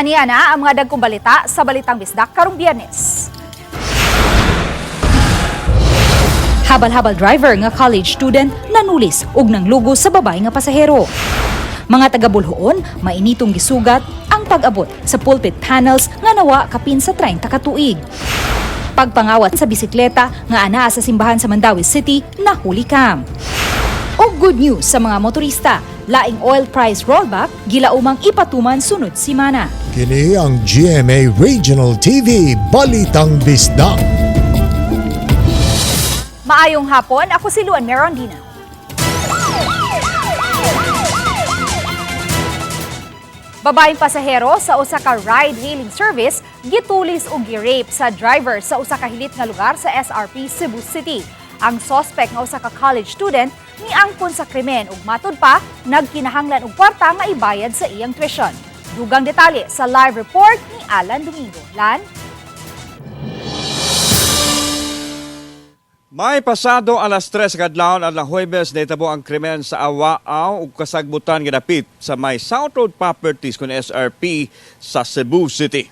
Aniya na ang mga dagkong balita sa Balitang Bisdak karong Biyernes. Habal-habal driver nga college student nanulis ug nanglugo sa babay nga pasahero. Mga taga-Bulhoon mainitong gisugat ang pag-abot sa pulpit panels nga nawa kapin sa 30 ka tuig. Pagpangawat sa bisikleta nga anaa sa simbahan sa Mandawi City nahuli kam. O good news sa mga motorista, laing oil price rollback gilaumang ipatuman sunod simana. Kini ang GMA Regional TV Balitang Bisdak. Maayong hapon, ako si Luan Merondina. Babaeng pasahero sa usa ka ride-hailing service gitulis og gi-rape sa driver sa usa ka hilit nga lugar sa SRP Cebu City. Ang suspect nga usa ka college student niangkon sa krimen ug matud pa nagkinahanglan og kwarta nga ibayad sa iyang tuition. Dugang detalye sa live report ni Alan Domingo. Lan? May pasado alas 3 kadlawon adlaw Huwebes nahitabo ang krimen sa Awaaw ug kasagbutan nga dapit sa may South Road Properties kun SRP sa Cebu City.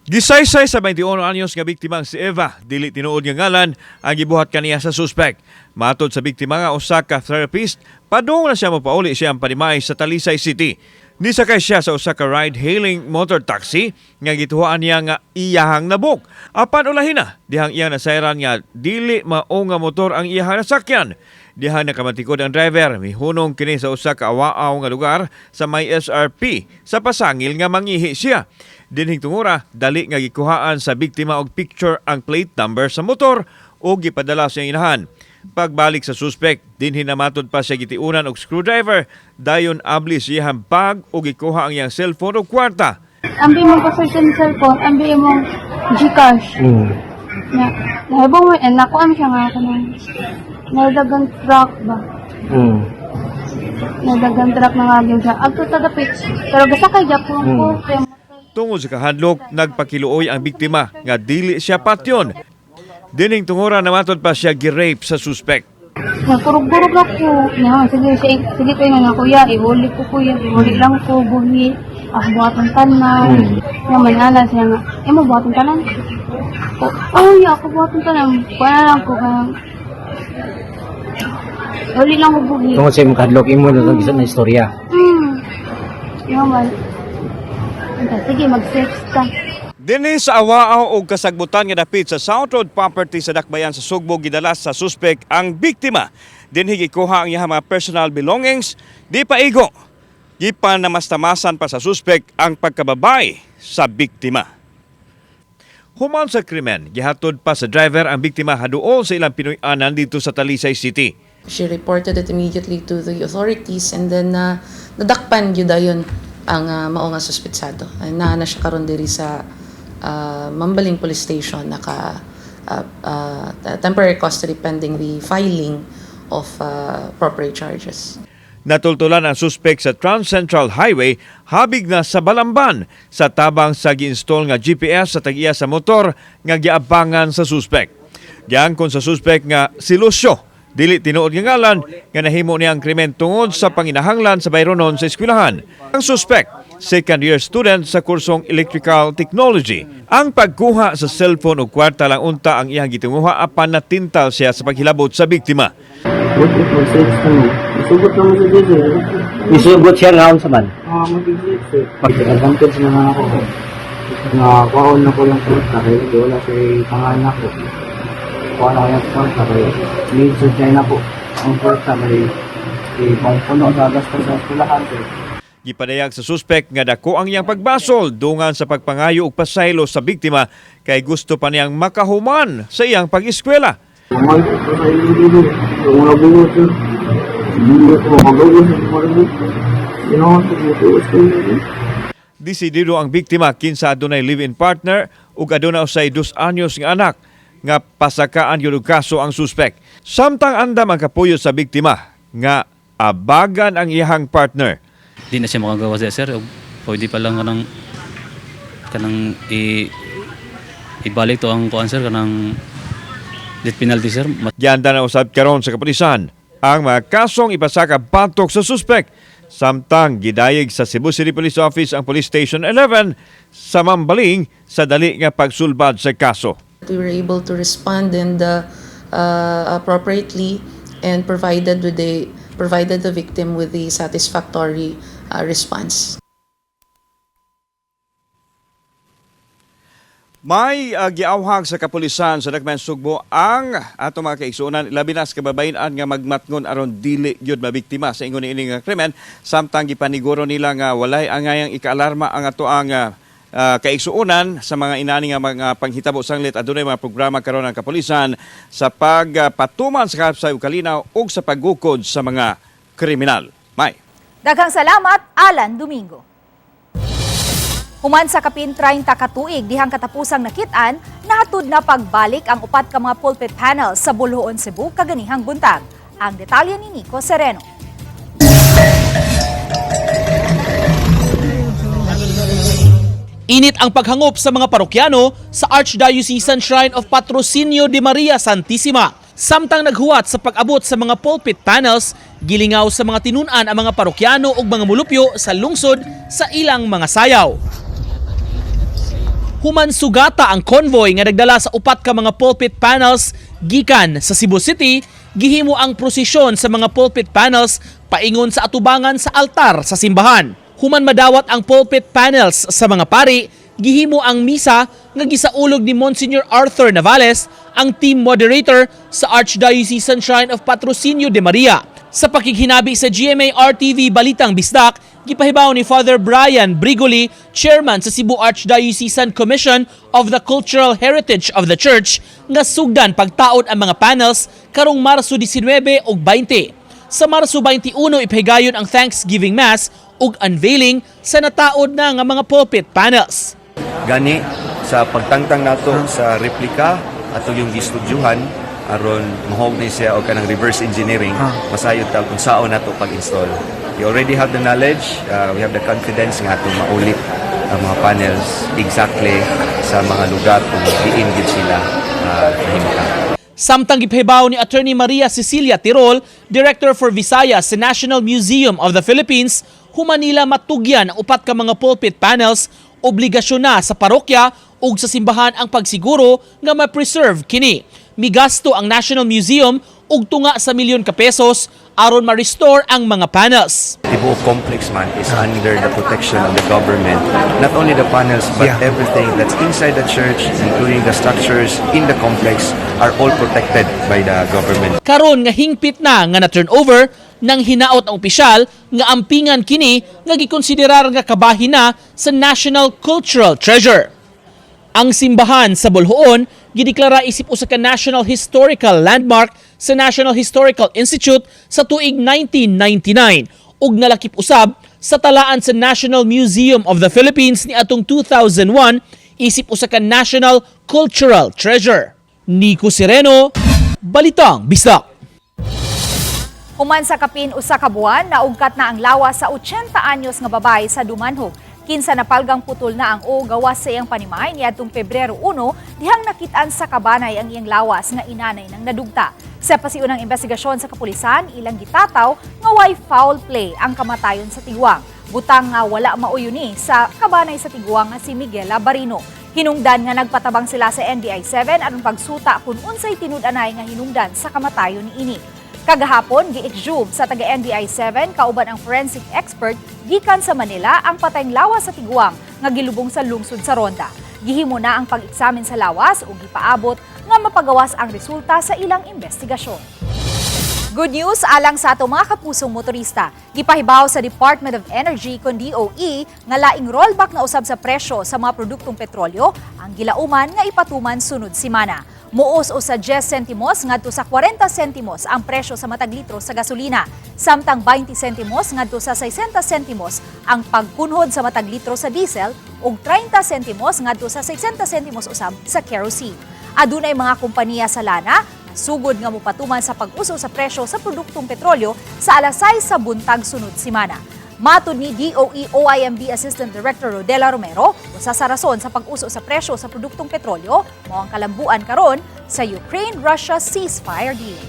Gisaysay sa 21 anyos nga biktima si Eva, dili tinuod nga ngalan ang gibuhat kaniya sa suspect. Matod sa biktima nga usa ka therapist, padung na siya mopauli siyang panimay sa Talisay City. Nisakay siya sa usa ka ride-hailing motor taxi nga gituhaan niya nga iyahang nabuk. Apan ulahin na, dihang iyang nasayran nga dili mao nga motor ang iyahang nasakyan. Dihang nakamatikod ang driver, mihunong kini sa usa ka Awaaw nga lugar sa may SRP sa pasangil nga mangihi siya. Dinhing tungura, dali nga gikuhaan sa biktima og picture ang plate number sa motor o gipadala sa inahan. Pagbalik sa suspect, dinhi namatod pa siya gitiunan og screwdriver, dayon abli siyang bag o gikuha ang iyang cellphone o kwarta. Ambi mo pa sa cellphone, ambi mo Gcash. Nahabang mo, nakuha siya nga ako ng nadagang truck ba? Nadagang truck na nga yun siya. Agto tadapit, pero basta kay Japon ko. Tungod sa kahadlok, nagpakiluoy ang biktima nga dili siya patyon. Dining tungura namatod pa siya gi-rape sa suspect. Nagkurog-kurog ako. Sige kayo na kuya, ihuli ko kuya, ihuli lang ko, buhi. Buhatong tanan. May alas siya nga, mo buhatong tanan? Ya, ako buhatong tanan. Kuya lang ko kaya. Ihuli lang ko buhi. Tungod sa imong kahadlok, imo na isa na istorya. Yaman. Sige, mag-sex ka. Dinhi sa Awaaw og kasagbutan nga dapit sa South Road Property sa Dakbayan sa Sugbo gidalas sa suspect ang biktima. Dinhi gikuha ang iyang mga personal belongings, di pa igo. Gipanamastamasan pa sa suspect ang pagkababay sa biktima. Human sa krimen, gihatod pa sa driver ang biktima haduol sa ilang Pinoy-anan dito sa Talisay City. She reported it immediately to the authorities and then nadakpan yun dayon ang mao nga suspetsado. Na siya karon diri sa Mambaling Police Station naka temporary custody pending the filing of appropriate charges. Natultulan ang suspect sa Trans Central Highway habig na sa Balamban sa tabang sa gi-install nga GPS sa tag-iya sa motor nga giabangan sa suspect. Giangkon sa suspect nga si Lucio, dili tinuod nga ngalan nga nahimo niya ang krimen tungod sa panginahanglan sa bayronon sa eskwelahan. Ang suspect, second-year student sa kursong Electrical Technology. Ang pagkuha sa cellphone o kwarta lang unta ang iyang gitunguha apan natintal siya sa paghilabot sa biktima. Isugot naman sa DJ. Isugot siya nga sa man. Mag-exit. Pag-advantage naman ako. Nakakuhaon na ko lang kwarta kaya wala sa pangalan ko. Kuha na ko yung kwarta kaya need sa China po. Ang kwarta kaya kung puno sa gastos sa eskwelahan. Gipadayag sa suspect nga dako ang iyang pagbasol dungan sa pagpangayo og pasaylo sa biktima kay gusto pa niyang makahuman sa iyang pag-eskwela. Umay ko sa iyo yung mga bungot yun. Hindi ko magawin sa mga bungot. Ginawa ko Desidido ang biktima kinsa adunay live-in partner ug aduna usay 2 anyos nga anak nga pasakaan yun og kaso ang suspect. Samtang andam ang kapuyo sa biktima nga abagan ang iyang partner. Di na siya makagawa siya, sir. Pwede pa lang kanang ibalik to ang kuan, sir, kanang death penalty, sir. Gianda na usab karon sa kapulisan ang mga kasong ipasaka batok sa suspect Samtang gidayeg sa Cebu City Police Office ang Police Station 11 sa mambaling sa dali nga pagsulbad sa kaso. We were able to respond and appropriately and provided the victim with the satisfactory response. May giawhag sa kapulisan sa Dagman Sugbo ang ato mga kaigsuonan labi na sa kababayan nga magmatngon aron dili gyud mabiktima sa ingon ini nga krimen samtang gipaniguro nila nga walay angayang ikaalarma ang ato ang kaigsuonan sa mga inani nga mga panghitabo sanglit adunay mga programa karon ng kapulisan sa pagpatuman sa kahapsay ug kalinaw ug sa paggukod sa mga kriminal. May Daghang salamat, Alan Domingo. Human sa kapin 30 katuig dihang katapusang nakitaan, nahatud na pagbalik ang upat ka mga pulpit panels sa Buluon, Cebu kaganihang buntag. Ang detalye ni Nico Sereno. Init ang paghangop sa mga parokyano sa Archdiocesan Shrine of Patrocinio de Maria Santissima. Samtang naghuwat sa pag-abot sa mga pulpit panels, gilingaw sa mga tinunan ang mga parokyano ug mga mulupyo sa lungsod sa ilang mga sayaw. Human sugata ang convoy nga nagdala sa upat ka mga pulpit panels gikan sa Cebu City, gihimo ang prosesyon sa mga pulpit panels paingon sa atubangan sa altar sa simbahan. Human madawat ang pulpit panels sa mga pari, gihimo ang misa nga gisaulog ni Monsignor Arthur Navales, ang team moderator sa Archdiocesan Shrine of Patrocinio de Maria. Sa pakighinabi sa GMA RTV Balitang Bisdak, gipahibaw ni Father Brian Brigoli, chairman sa Cebu Archdiocesan Commission of the Cultural Heritage of the Church, nga sugdan pagtaod ang mga panels karong Marso 19 ug 20. Sa Marso 21 ipahigayon ang Thanksgiving Mass ug unveiling sa nataod na nga mga pulpit panels. Gani sa pagtangtang nato sa replika ato yung gistudyuhan aron mahog ni siya og kanang reverse engineering masayod ta kung sao nato pag-install. We already have the knowledge, we have the confidence nga ato maulit ang mga panels exactly sa mga lugar kung diin gid sila nahimutang. Samtang gipahibaw ni Attorney Maria Cecilia Tirol, Director for Visayas sa National Museum of the Philippines, human nila matugyan ang upat ka mga pulpit panels, obligasyon na sa parokya ug sa simbahan ang pagsiguro nga ma-preserve kini. Migasto ang National Museum og tunga sa milyon ka pesos aron ma-restore ang mga panels. The whole complex man is under the protection of the government. Not only the panels but everything that's inside the church, including the structures in the complex, are all protected by the government. Karon nga hingpit na nga na-turn over, nang hinaot ang opisyal nga ampingan kini nga gikonsiderar nga kabahin na sa National Cultural Treasure. Ang simbahan sa Bolhoon gideklara isip usa ka National Historical Landmark sa National Historical Institute sa tuig 1999 ug nalakip usab sa talaan sa National Museum of the Philippines ni atong 2001 isip usa ka National Cultural Treasure. Nico Sereno, Balitang Bisdak. Human sa kapin usa ka buwan, naugkat na ang lawas sa 80 anyos nga babae sa Dumanhog. Kinsa napalgang putol na ang gawas sa iyang panimay niadtong Pebrero 1, dihang nakitaan sa kabanay ang iyang lawas nga inanay ng nadugta. Sa pasiunang investigasyon sa kapulisan, ilang gitataw nga way foul play ang kamatayon sa tigwang. Butang nga wala mauyuni sa kabanay sa tigwang nga si Miguel Labarino. Hinungdan nga nagpatabang sila sa NBI-7 aron pagsuta kung unsay tinud-anay nga hinungdan sa kamatayon ni ini. Kagahapon, gi-exhume sa taga-NBI-7 kauban ang forensic expert gikan sa Manila ang patayng lawas sa tigwang nga gilubong sa lungsod sa Ronda. Gihimo na ang pag-eksamin sa lawas ug gipaabot nga mapagawas ang resulta sa ilang investigasyon. Good news alang sa ato mga kapusong motorista. Gipahibaw sa Department of Energy kon DOE nga laing rollback na usab sa presyo sa mga produktong petrolyo ang gilauman nga ipatuman sunod semana. Muos o sa 10 sentimos ngadto sa 40 sentimos ang presyo sa matag litro sa gasolina, samtang 20 sentimos ngadto sa 60 sentimos ang pagkunhod sa matag litro sa diesel ug 30 sentimos ngadto sa 60 sentimos usab sa kerosene. Adunay mga kompanya sa lana sugod nga mopatuman sa pag-uso sa presyo sa produktong petrolyo sa alas 6 sa buntag sunod semana. Matud ni DOE OIMB Assistant Director Rodela Romero, usa sa rason sa pag-uso sa presyo sa produktong petrolyo mao ang kalambuan karon sa Ukraine-Russia ceasefire deal.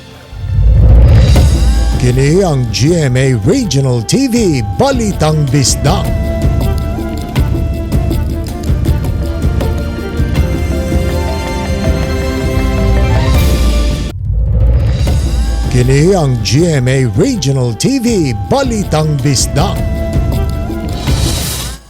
Kini ang GMA Regional TV Balitang Bisdak. Kini ang GMA Regional TV Balitang Bisdak.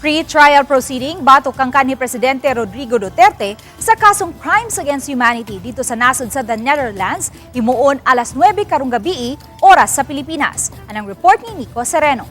Pre-trial proceeding batok kang kanhi Presidente Rodrigo Duterte sa kasong Crimes Against Humanity dito sa nasod sa The Netherlands himuon alas 9 karong gabi oras sa Pilipinas. Anang report ni Nico Sereno.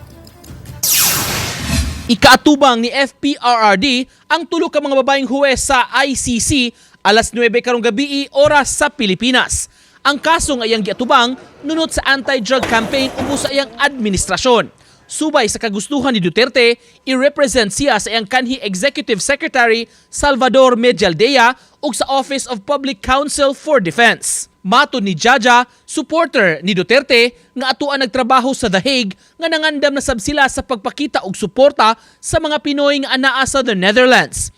Ikaatubang ni FPRRD ang tulo ka mga babaeng huwes sa ICC alas 9 karong gabi oras sa Pilipinas. Ang kaso nga iyang giatubang nunot sa anti-drug campaign ubo sa iyang administrasyon. Subay sa kagustuhan ni Duterte, i-represent siya sa iyang kanhi Executive Secretary Salvador Medialdea ug sa Office of Public Counsel for Defense. Matod ni Jaja, supporter ni Duterte nga atuan nagtrabaho sa The Hague nga nangandam na sab sila sa pagpakita og suporta sa mga Pinoy nga anaa sa The Netherlands.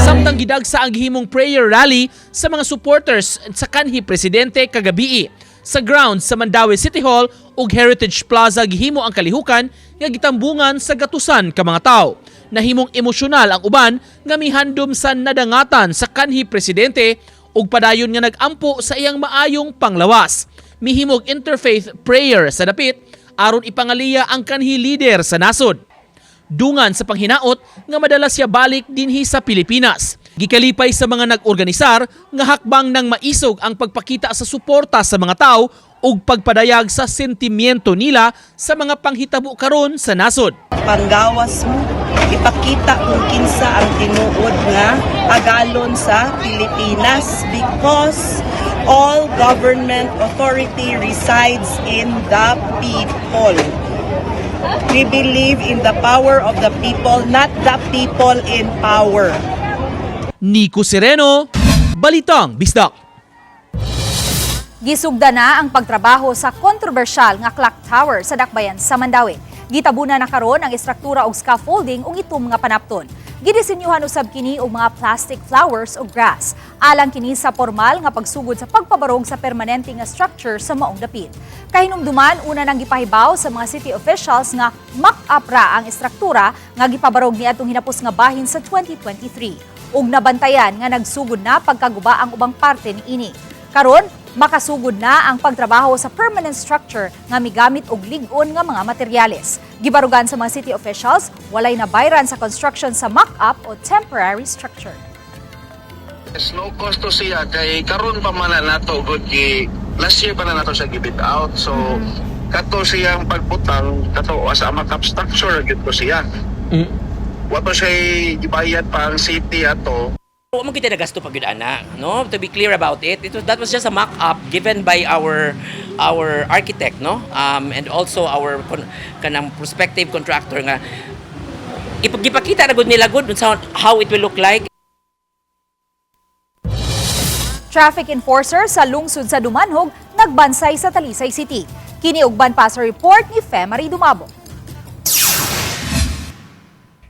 Samtang gidagsa ang gihimong prayer rally sa mga supporters sa kanhi presidente kagabi. Sa grounds sa Mandaue City Hall ug Heritage Plaza gihimo ang kalihukan nga gitambungan sa gatusan ka mga tawo. Nahimong emosyonal ang uban nga mihandom sa nadangatan sa kanhi presidente ug padayon nga nagampo sa iyang maayong panglawas. Mihimog interfaith prayer sa dapit aron ipangaliya ang kanhi leader sa nasod. Dungan sa panghinaot nga madala siya balik dinhi sa Pilipinas. Gikalipay sa mga nag-organisar nga hakbang nang maisog ang pagpakita sa suporta sa mga tao ug pagpadayag sa sentimiento nila sa mga panghitabo karon sa nasod. Panggawas mo, ipakita kung kinsa ang tinuod nga agalon sa Pilipinas because all government authority resides in the people. We believe in the power of the people, not the people in power. Nico Sereno, Balitang Bisdak. Gisugda na ang pagtrabaho sa kontrobersyal nga clock tower sa Dakbayan sa Mandaue. Gitabuna na karon ang istruktura og scaffolding ug itom nga panapton. Gidisenyuhan usab kini og mga plastic flowers o grass. Alang kini sa formal nga pagsugod sa pagpabarog sa permanente nga structure sa maong dapit. Kahinumduman una nang gipahibaw sa mga city officials nga mock-up ra ang istruktura nga gipabarog niadtong hinapos nga bahin sa 2023. Ug nabantayan nga nagsugod na pagkaguba ang ubang parte niini. Karon makasugod na ang pagtrabaho sa permanent structure nga migamit og lig-on nga mga materyales. Gibarugan sa mga city officials, walay nabayran sa construction sa mock-up o temporary structure. No cost to siya kay karon pa man nato good ki last year pa na nato siya gibit out so kato siyang pagputang kato sa mock-up structure gid ko siya. Wato siya gibayad pa ang city ato. Huwag mo kita nagasto pag yun, anak. No? To be clear about it, that was just a mock-up given by our architect, no? And also our kanang prospective contractor nga ipagipakita na good nila good how it will look like. Traffic enforcer sa lungsod sa Dumanhog nagbansay sa Talisay City. Kini og ban pa sa report ni Femari Dumabo.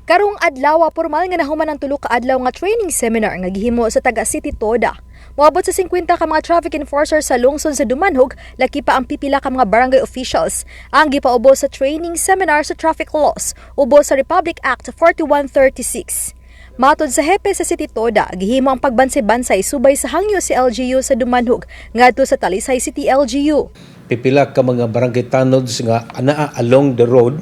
Karong adlaw pormal nga nahuman ang tulo ka adlaw nga training seminar nga gihimo sa taga City Toda. Moabot sa 50 ka mga traffic enforcers sa lungsod sa Dumanhog, laki pa ang pipila ka mga barangay officials ang gipaubo sa training seminar sa traffic laws ubo sa Republic Act 4136. Matod sa hepe sa City Toda, gihimo ang pagbansay-bansay subay sa hangyo si LGU sa Dumanhog ngadto sa Talisay City LGU. Pipila ka mga barangay tanods nga anaa along the road.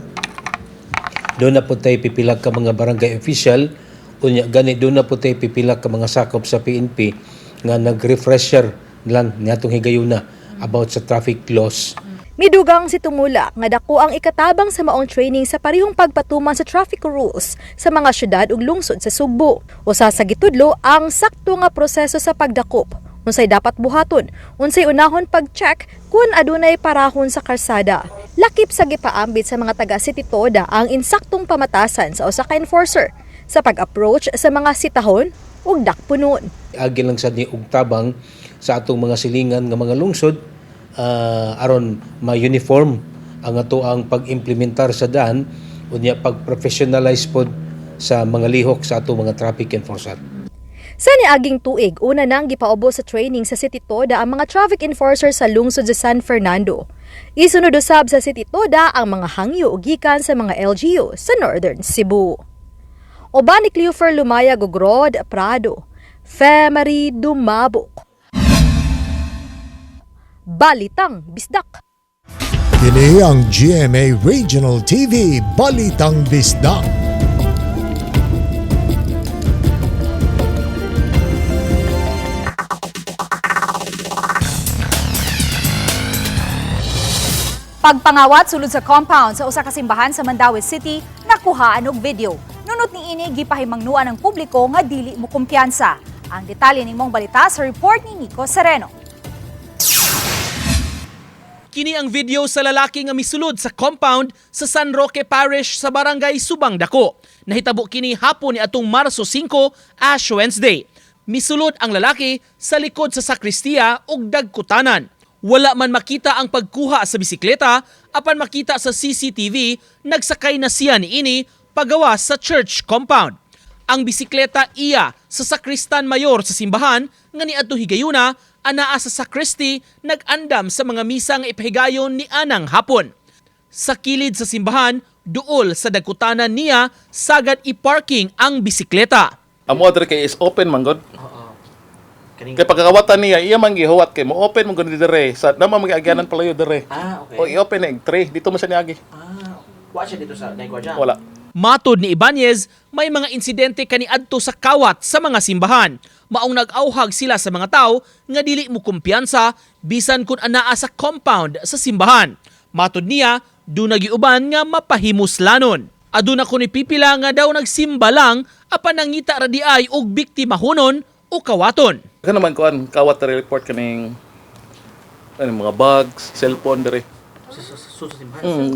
Doon na po tayo pipila ka mga barangay official, unya gani doon na po tayo pipila ka mga sakop sa PNP nga nag-refresher lang niatong higayuna about sa traffic laws. Midugang si Tumula nga dako ang ikatabang sa maong training sa parihong pagpatuman sa traffic rules sa mga syudad ug lungsod sa Sugbo. Usa sa gitudlo ang sakto nga proseso sa pagdakop. Unsay dapat buhaton, unsay unahon pag-check kung adunay parahon sa karsada. Lakip sa gipaambit sa mga taga City Toda ang insaktong pamatasan sa usa ka enforcer sa pag-approach sa mga sitahon ug dakpunon. Agi lang sad ni og tabang sa atong mga silingan nga mga lungsod aron ma-uniform ang ato ang pag-implementar sa daan unya pag-professionalize pod sa mga lihok sa atong mga traffic enforcer. Sa niaging tuig, una nang gipaubos sa training sa City Toda ang mga traffic enforcer sa lungsod sa San Fernando. Isunod usab sa City Toda ang mga hangyo ug gikan sa mga LGU sa Northern Cebu. Uban ni Cleofer Lumaya Gogrod Prado, Femery Dumabok. Balitang Bisdak. Kini ang GMA Regional TV Balitang Bisdak. Pagpangawat sulod sa compound sa usa ka simbahan sa Mandaue City, nakuhaan og video. Nunot ni ini gipahimangnuan ng publiko nga dili mo kumpiyansa. Ang detalye nimong balita sa report ni Nico Sereno. Kini ang video sa lalaki nga misulod sa compound sa San Roque Parish sa Barangay Subang Dako. Nahitabo kini hapon ni atong Marso 5, Ash Wednesday. Misulod ang lalaki sa likod sa sakristiya ug dagkutanan. Wala man makita ang pagkuha sa bisikleta, apan makita sa CCTV, nagsakay na siya niini pagawas sa church compound. Ang bisikleta iya sa sakristan mayor sa simbahan nga niadto higayuna anaa sa sakristi nag-andam sa mga misa nga ipahigayon ni anang hapon. Sa kilid sa simbahan, duol sa dagkutanan niya sagad i-parking ang bisikleta. Amo adre kay is open man god. Kay pagkakawatan niya, iya man gihuwat kay mo open man gud dire sa nama magiagyanan palayo dire. Okay. O i-open na 3 dito man siya niagi. Wa siya dito sa Naigwadya. Wala. Matod ni Ibanez, may mga insidente kaniadto sa kawat sa mga simbahan. Maong nag-auhag sila sa mga tao nga dili mo kumpiyansa bisan kun anaa sa compound sa simbahan. Matod niya, doon nagiuban nga mapahimuslanon. Aduna ko ni pipila nga daw nagsimba lang apan nangita radiay og biktima hunon o kawaton. Kana man kuan kawat report kaning mga bags, cellphone dire.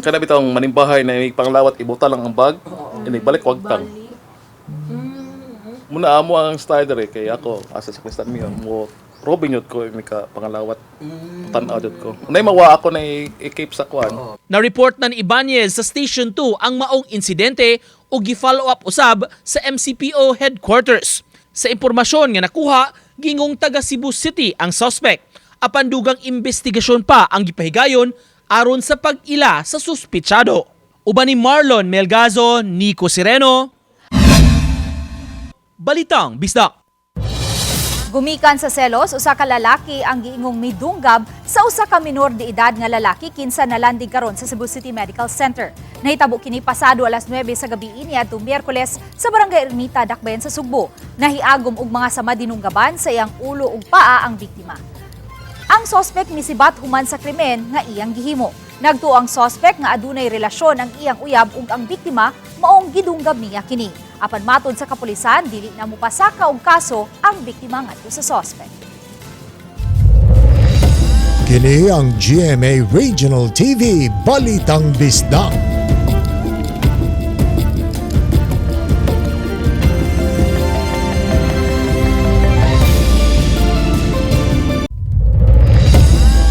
Kana bitong manimbahay na may panglawat ibuta lang ang bag. Ini balik wag tang. Muna amo ang style dire kay ako asa sa Kristan mi mo Robin yun ko may ka pangalawat. Tan-aw yun ko. Unay mawa ako na i-keep sa kuan. Na-report na ni Ibanez sa Station 2 ang maong insidente o gi-follow up usab sa MCPO headquarters. Sa impormasyon nga nakuha, gingong taga Cebu City ang suspect. Apan dugang investigasyon pa ang gipahigayon aron sa pag-ila sa suspitsado. Uban ni Marlon Melgazo, Nico Sereno. Balitang Bisdak. Gumikan sa selos, usa ka lalaki ang giingong midunggab sa usa ka minor de edad nga lalaki kinsa nalandig karon sa Cebu City Medical Center. Nahitabo kini pasado alas 9 sa gabi ini adtong Miyerkules sa Barangay Ermita, Dakbayan sa Sugbo. Nahiagom og mga sama dinunggaban sa iyang ulo ug paa ang biktima. Ang sospek misibat human sa krimen nga iyang gihimo. Nagtuo ang sospek nga adunay relasyon ang iyang uyab ug ang biktima maong gidunggab niya kini. Apan matod sa kapulisan, dili na mupasaka og kaso ang biktima ngadto sa sospek. Kini ang GMA Regional TV Balitang Bisdak.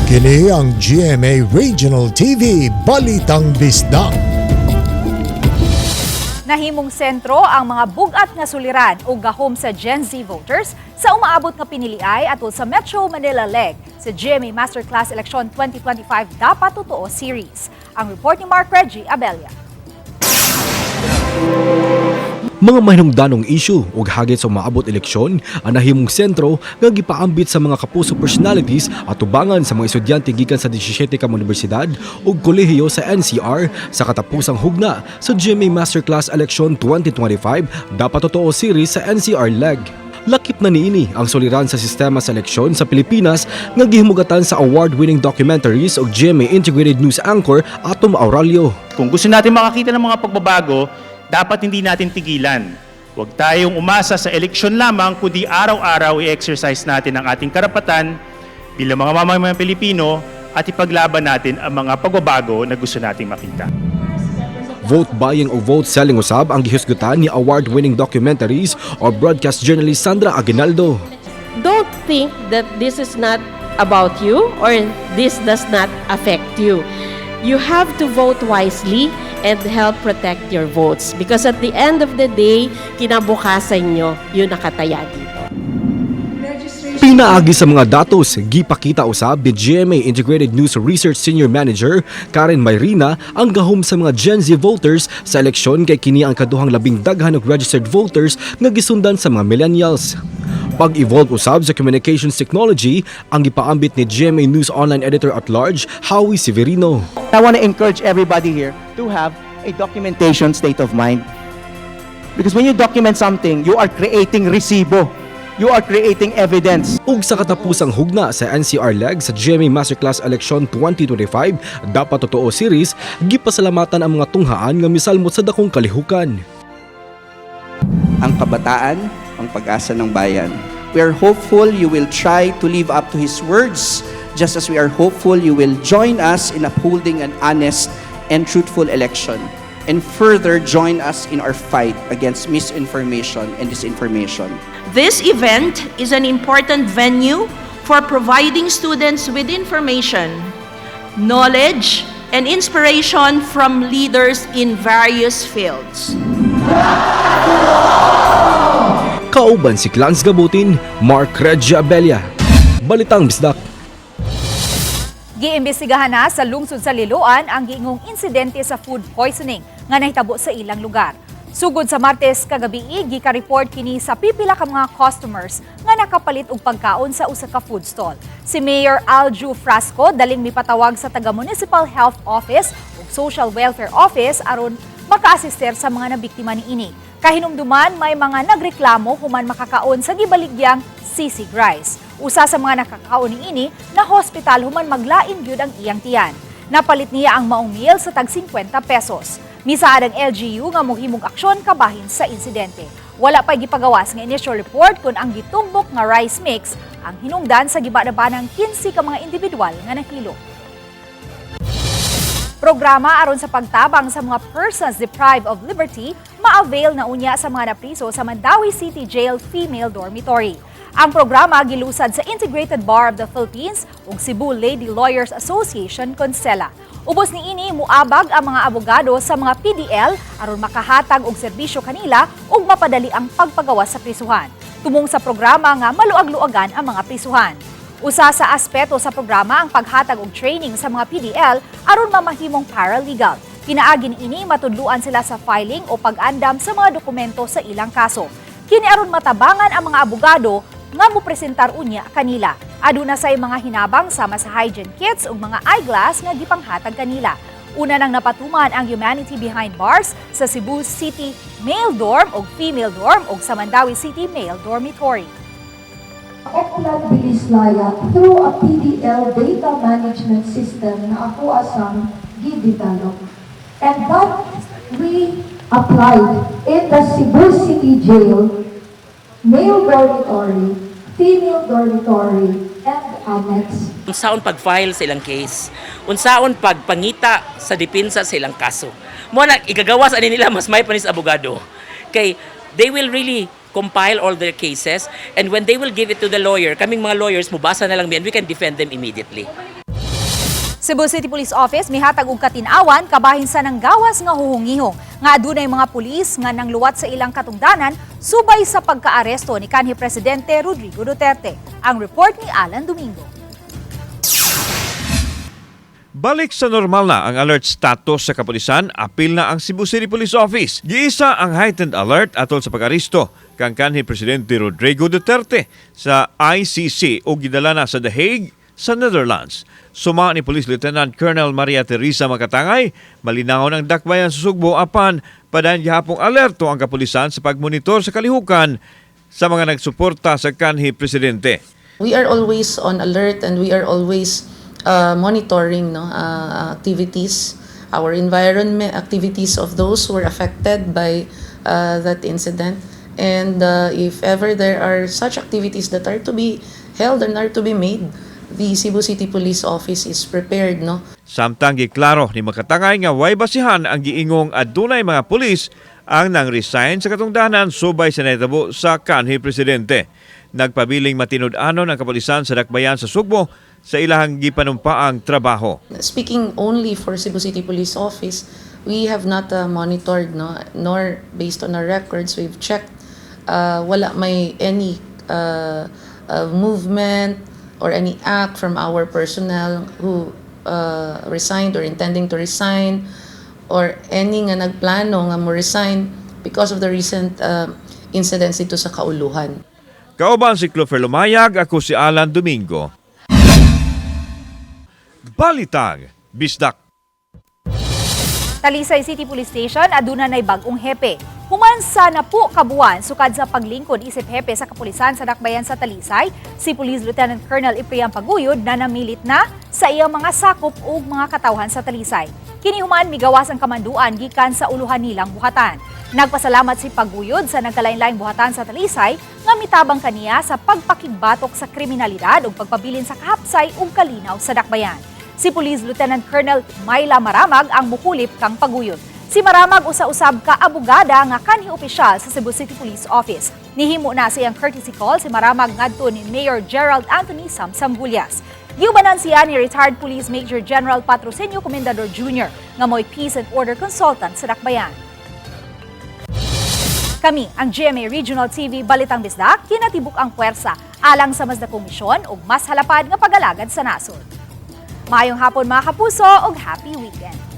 Kini ang GMA Regional TV Balitang Bisdak. Nahimong sentro ang mga bugat nga suliran o gahom sa Gen Z voters sa umaabot nga piniliay atol sa Metro Manila Leg sa GMA Masterclass Election 2025 Dapat Totoo Series. Ang report ni Mark Reggie Abella. Mga mahinungdanong issue ug hagit sa umaabot eleksyon ang nahimong sentro nga gipaambit sa mga kapuso personalities at tubangan sa mga estudyante gikan sa 17 ka universidad ug kolehiyo sa NCR sa katapusang hugna sa GMA Masterclass Election 2025 Dapat Totoo Series sa NCR Leg. Lakip na niini ang soliran sa sistema sa eleksyon sa Pilipinas nga gihimugatan sa award-winning documentaries ug GMA Integrated News Anchor Atom Aurelio. Kung gusto natin makakita ng mga pagbabago, dapat hindi natin tigilan. Huwag tayong umasa sa eleksyon lamang, kundi araw-araw i-exercise natin ang ating karapatan bilang mga mamamayang Pilipino at ipaglaban natin ang mga pagbabago na gusto nating makita. Vote buying o vote selling usab ang gihisgutan ni award-winning documentaries or broadcast journalist Sandra Aguinaldo. Don't think that this is not about you or this does not affect you. You have to vote wisely and help protect your votes because at the end of the day, kinabukasan nyo yung nakataya dito. Pinaagi sa mga datos, gipakita usab ni GMA Integrated News Research Senior Manager Karen Mayrina ang gahom sa mga Gen Z voters sa eleksyon kay kini ang kaduhang labing daghan og registered voters nga gisundan sa mga millennials. Pag-evolve usab sa communications technology ang gipaambit ni GMA News Online Editor at Large Howie Severino. I want to encourage everybody here to have a documentation state of mind. Because when you document something, you are creating resibo. You are creating evidence. Ug sa katapusang hugna sa NCR leg sa GMA Masterclass Election 2025 Dapat Totoo Series, gipasalamatan ang mga tunghaan nga misalmot sa dakong kalihukan. Ang kabataan, ang pag-asa ng bayan. We are hopeful you will try to live up to His words, just as we are hopeful you will join us in upholding an honest and truthful election, and further join us in our fight against misinformation and disinformation. This event is an important venue for providing students with information, knowledge, and inspiration from leaders in various fields. Kauban si Clans Gabutin, Mark Regia Abella. Balitang Bisdak. Giimbestigahan na sa lungsod sa Liloan ang giingong insidente sa food poisoning nga nahitabo sa ilang lugar. Sugod sa Martes kagabi, gika-report kini sa pipila ka mga customers nga nakapalit og pagkaon sa usa ka food stall. Si Mayor Alju Frasco daling mipatawag sa taga-Municipal Health Office ug Social Welfare Office aron maka-assister sa mga nabiktima niini. Kahinumduman may mga nagreklamo human makakaon sa gibaligyang sisig rice. Usa sa mga nakakaon niini na hospital human maglain gyud ang iyang tiyan. Napalit niya ang maong meal sa tag 50 pesos. Misaad ang LGU nga mohimong aksyon kabahin sa insidente. Wala pa gipagawas nga initial report kung ang gitumbok nga rice mix ang hinungdan sa gibadabanang 15 ka mga individual nga nahilo. Programa aron sa pagtabang sa mga persons deprived of liberty ma-avail na unya sa mga napriso sa Mandawi City Jail Female Dormitory. Ang programa gilusad sa Integrated Bar of the Philippines ug Cebu Lady Lawyers Association Consela. Ubos niini muabag ang mga abogado sa mga PDL aron makahatag og serbisyo kanila ug mapadali ang pagpagawas sa prisuhan. Tumong sa programa nga maluag-luagan ang mga prisuhan. Usa sa aspeto sa programa ang paghatag og training sa mga PDL aron mamahimong paralegal. Pinaagi niini matudluan sila sa filing o pag-andam sa mga dokumento sa ilang kaso. Kini aron matabangan ang mga abogado nga mopresentar unya kanila. Aduna say mga hinabang sama sa hygiene kits ug mga eyeglass nga gipanghatag kanila. Una nang napatuman ang humanity behind bars sa Cebu City Male Dorm ug Female Dorm ug sa Mandawi City Male Dormitory. Eklan Bilislaya through a PDL data management system na ako asang gi-develop. And that we applied in the Cebu City Jail, male dormitory, female dormitory, and annex. Unsaon pag-file sa ilang case, unsaon pagpangita sa depensa sa ilang kaso. Mo na igagawas ani nila mas may panis abogado. Kay they will really compile all their cases and when they will give it to the lawyer, kaming mga lawyers mubasa na lang and we can defend them immediately. Cebu City Police Office mihatag og katin-awan kabahin sa nanggawas nga huhungihong nga adunay mga pulis nga nangluwat sa ilang katungdanan subay sa pagkaaresto ni kanhi Presidente Rodrigo Duterte. Ang report ni Alan Domingo. Balik sa normal na ang alert status sa kapulisan, apil na ang Cebu City Police Office. Giisa ang heightened alert atol sa pag-aresto kang kanhi Presidente Rodrigo Duterte sa ICC o gidala na sa The Hague sa Netherlands. Suma ni Police Lieutenant Colonel Maria Teresa Makatangay, malinaw ng dakbayan sa Sugbo apan padayon gihapong alerto ang kapulisan sa pagmonitor sa kalihukan sa mga nagsuporta sa kanhi Presidente. We are always on alert and we are always monitoring activities, our environment activities of those who were affected by that incident. And if ever there are such activities that are to be held and are to be made, the Cebu City Police Office is prepared, no? Samtang giklaro ni Makatangay nga way basihan ang giingong adunay mga pulis ang nang-resign sa katungdanan subay sa nahitabo sa kanhi Presidente. Nagpabiling matinud-anon ang kapulisan sa dakbayan sa Sugbo sa ilahang gipanumpaang trabaho. Speaking only for Cebu City Police Office, we have not monitored, no, nor based on our records we've checked, wala may any movement or any act from our personnel who resigned or intending to resign, or any nga nagplano nga mo resign because of the recent incidents dito sa Kauluhan. Kauban si Clover Lumayag, ako si Alan Domingo. Balitang Bisdak. Talisay City Police Station aduna nay bag-ong hepe. Humansa na po kabuan sukad sa paglingkod isip hepe sa kapulisan sa dakbayan sa Talisay, si Police Lieutenant Colonel Ipriam Paguyod na namilit na sa iyang mga sakop ug mga katawhan sa Talisay. Kini human migawas ang kamanduan gikan sa uluhan nilang buhatan. Nagpasalamat si Paguyod sa nagkalain-laing buhatan sa Talisay nga mitabang kaniya sa pagpakigbatok sa kriminalidad ug pagpabilin sa kahapsay ug kalinaw sa dakbayan. Si Police Lieutenant Colonel Myla Maramag ang mukulip kang Paguyod. Si Maramag usa-usab ka abogada nga kanhi opisyal sa Cebu City Police Office. Nihimo na siyang courtesy call si Maramag ngadto ni Mayor Gerald Anthony Samsambulias. Giubanan siya ni retired Police Major General Patrocinio Comendador Jr. nga mo'y Peace and Order Consultant sa dakbayan. Kami, ang GMA Regional TV Balitang Bisdak, kinatibuk ang puwersa alang sa mas dakong misyon ug mas halapad nga pag-alagad sa nasod. Maayong hapon mga kapuso ug happy weekend!